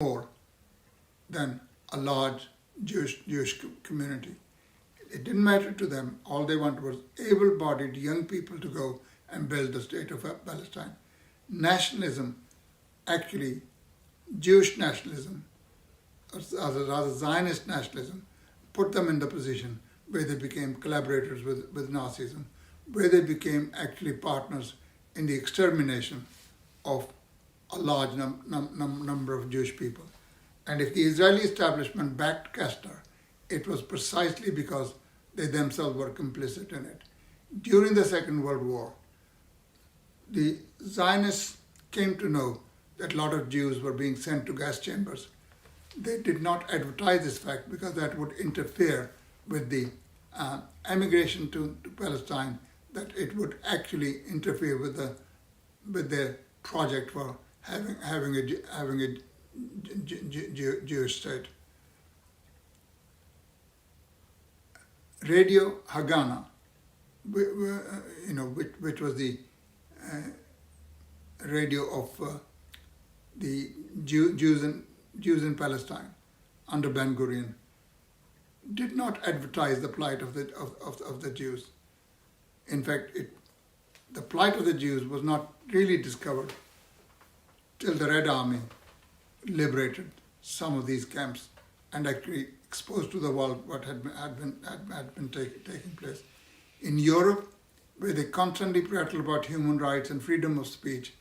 more than a large Jewish community. It didn't matter to them. All they wanted was able-bodied young people to go and build the state of Palestine. Nationalism, actually, Jewish nationalism, or rather Zionist nationalism, put them in the position where they became collaborators with Nazism, where they became actually partners in the extermination of a large number of Jewish people. And if the Israeli establishment backed Kastner, it was precisely because they themselves were complicit in it. During the Second World War, the Zionists came to know that a lot of Jews were being sent to gas chambers. They did not advertise this fact because that would interfere with the emigration to Palestine, that it would actually interfere with their project for having a Jewish state. Radio Haganah, which was the radio of the Jews in Palestine under Ben Gurion, did not advertise the plight of the Jews. In fact, the plight of the Jews was not really discovered till the Red Army liberated some of these camps and actually exposed to the world what had been taking place. In Europe, where they constantly prattle about human rights and freedom of speech,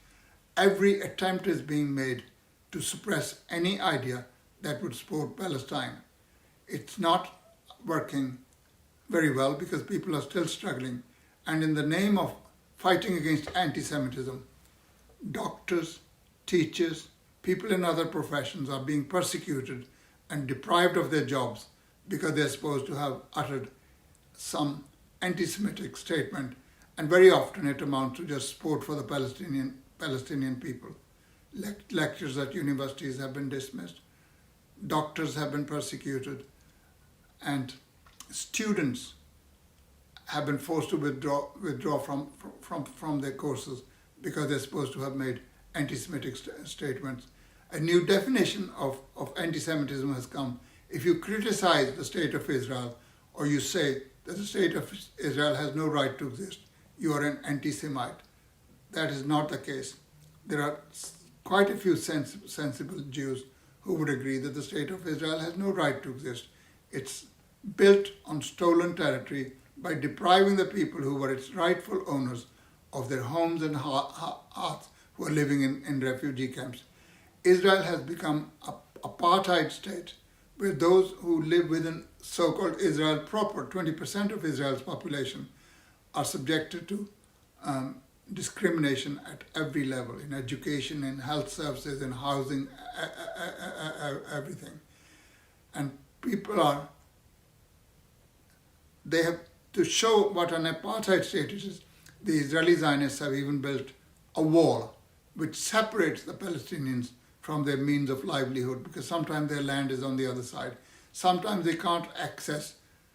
every attempt is being made to suppress any idea that would support Palestine. It's not working very well because people are still struggling. And in the name of fighting against anti-Semitism, doctors, teachers, people in other professions are being persecuted and deprived of their jobs because they're supposed to have uttered some anti-Semitic statement, and very often it amounts to just support for the Palestinian people. Lectures at universities have been dismissed, doctors have been persecuted, and students have been forced to withdraw from their courses because they're supposed to have made anti-Semitic statements. A new definition of anti-Semitism has come. If you criticize the state of Israel, or you say that the state of Israel has no right to exist, you are an anti-Semite. That is not the case. There are quite a few sensible Jews who would agree that the state of Israel has no right to exist. It's built on stolen territory by depriving the people who were its rightful owners of their homes and hearths, who are living in refugee camps. Israel has become an apartheid state where those who live within so-called Israel proper, 20% of Israel's population, are subjected to discrimination at every level, in education, in health services, in housing, everything. And people they have to show what an apartheid state is. The Israeli Zionists have even built a wall which separates the Palestinians from their means of livelihood, because sometimes their land is on the other side. Sometimes they can't access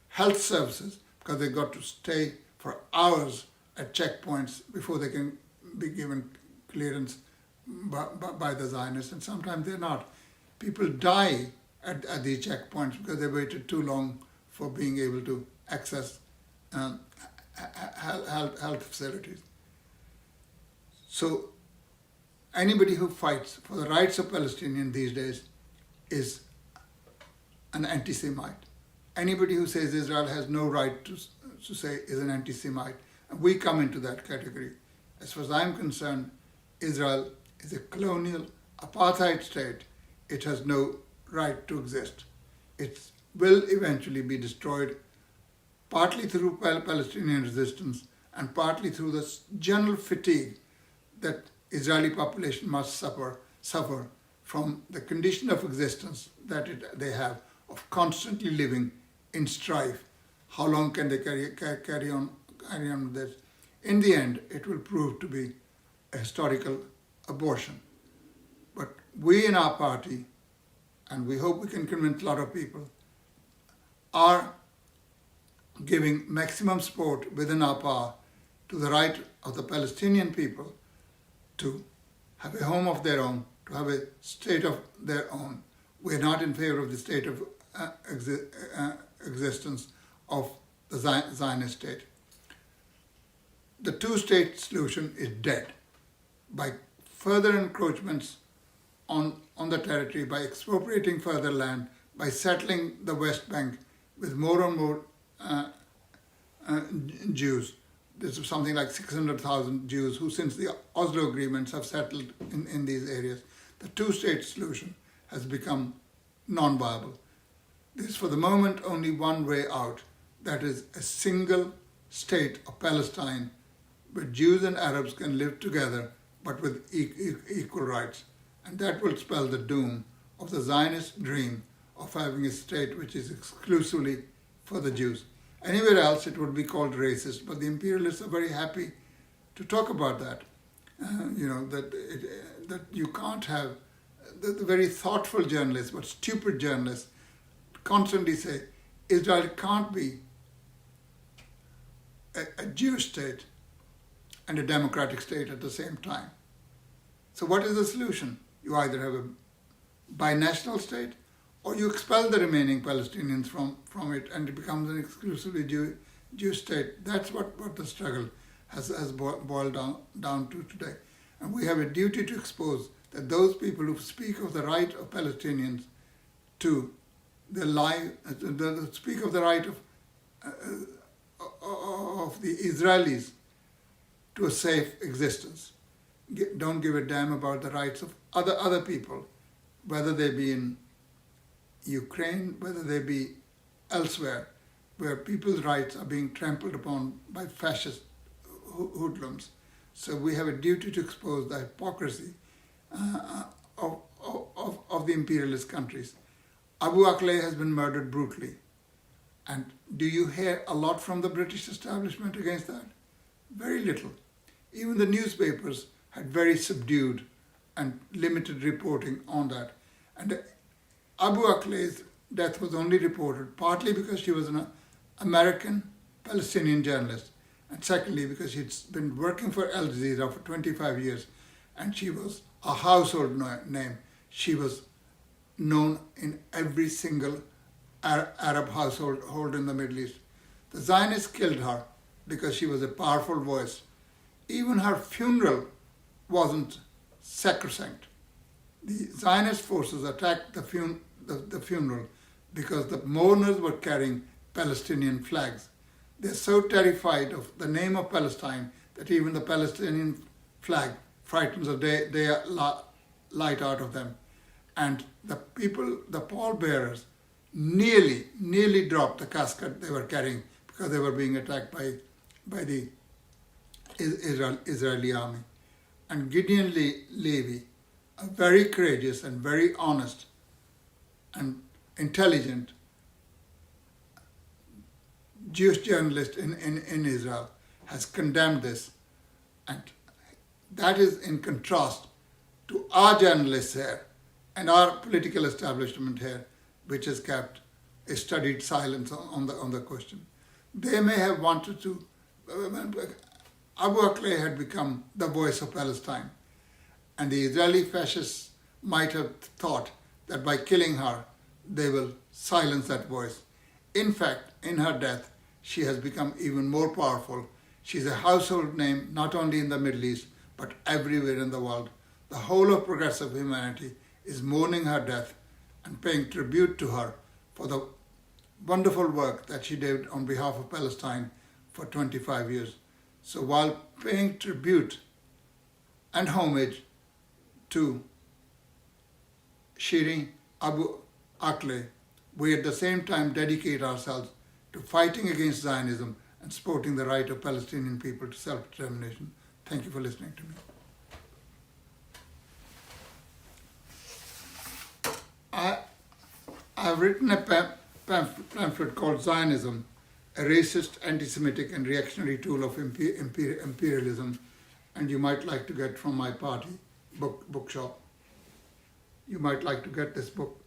health services because they've got to stay for hours at checkpoints before they can be given clearance by the Zionists, and sometimes they're not. People die at these checkpoints because they waited too long for being able to access health facilities. So anybody who fights for the rights of Palestinians these days is an anti-Semite. Anybody who says Israel has no right to say is an anti-Semite. And we come into that category. As far as I'm concerned, Israel is a colonial apartheid state. It has no right to exist. It will eventually be destroyed, partly through Palestinian resistance and partly through the general fatigue that Israeli population must suffer from the condition of existence that they have, of constantly living in strife. How long can they carry on with this? In the end, it will prove to be a historical abortion. But we in our party, and we hope we can convince a lot of people, are giving maximum support within our power to the right of the Palestinian people to have a home of their own, to to have a state of their own. We're not in favor of the state of existence of the Zionist state. The two-state solution is dead. By further encroachments on the territory, by expropriating further land, by settling the West Bank with more and more Jews. There's something like 600,000 Jews who, since the Oslo agreements, have settled in these areas. The two-state solution has become non-viable. There's for the moment only one way out, that is a single state of Palestine where Jews and Arabs can live together but with equal rights. And that will spell the doom of the Zionist dream of having a state which is exclusively for the Jews. Anywhere else it would be called racist, but the imperialists are very happy to talk about that. That you can't have, the very thoughtful journalists, but stupid journalists, constantly say Israel can't be a Jewish state and a democratic state at the same time. So what is the solution? You either have a binational state or you expel the remaining Palestinians from it and it becomes an exclusively Jewish state. That's what the struggle has boiled down to today. And we have a duty to expose that those people who speak of the right of Palestinians to their life, speak of the right of the Israelis to a safe existence, don't give a damn about the rights of other people, whether they be in Ukraine, whether they be elsewhere, where people's rights are being trampled upon by fascist hoodlums. So we have a duty to expose the hypocrisy of the imperialist countries. Abu Akleh has been murdered brutally. And do you hear a lot from the British establishment against that? Very little. Even the newspapers had very subdued and limited reporting on that. And Abu Akleh's death was only reported partly because she was an American Palestinian journalist, and secondly because she'd been working for Al Jazeera for 25 years and she was a household name. She was known in every single Arab household in the Middle East. The Zionists killed her because she was a powerful voice. Even her funeral wasn't sacrosanct. The Zionist forces attacked the funeral because the mourners were carrying Palestinian flags. They're so terrified of the name of Palestine that even the Palestinian flag frightens the light out of them. And the people, the pallbearers, nearly dropped the casket they were carrying because they were being attacked by the Israeli army. And Gideon Levy, a very courageous and very honest and intelligent Jewish journalist in Israel, has condemned this. And that is in contrast to our journalists here and our political establishment here, which has kept a studied silence on the question. They may have wanted to. Abu Akleh had become the voice of Palestine, and the Israeli fascists might have thought that by killing her, they will silence that voice. In fact, in her death, she has become even more powerful. She's a household name not only in the Middle East, but everywhere in the world. The whole of progressive humanity is mourning her death and paying tribute to her for the wonderful work that she did on behalf of Palestine for 25 years. So while paying tribute and homage to Shireen Abu Akleh, we at the same time dedicate ourselves to fighting against Zionism and supporting the right of Palestinian people to self-determination. Thank you for listening to me. I've written a pamphlet called Zionism, a racist, anti-Semitic and reactionary tool of imperialism, and you might like to get from my party bookshop. You might like to get this book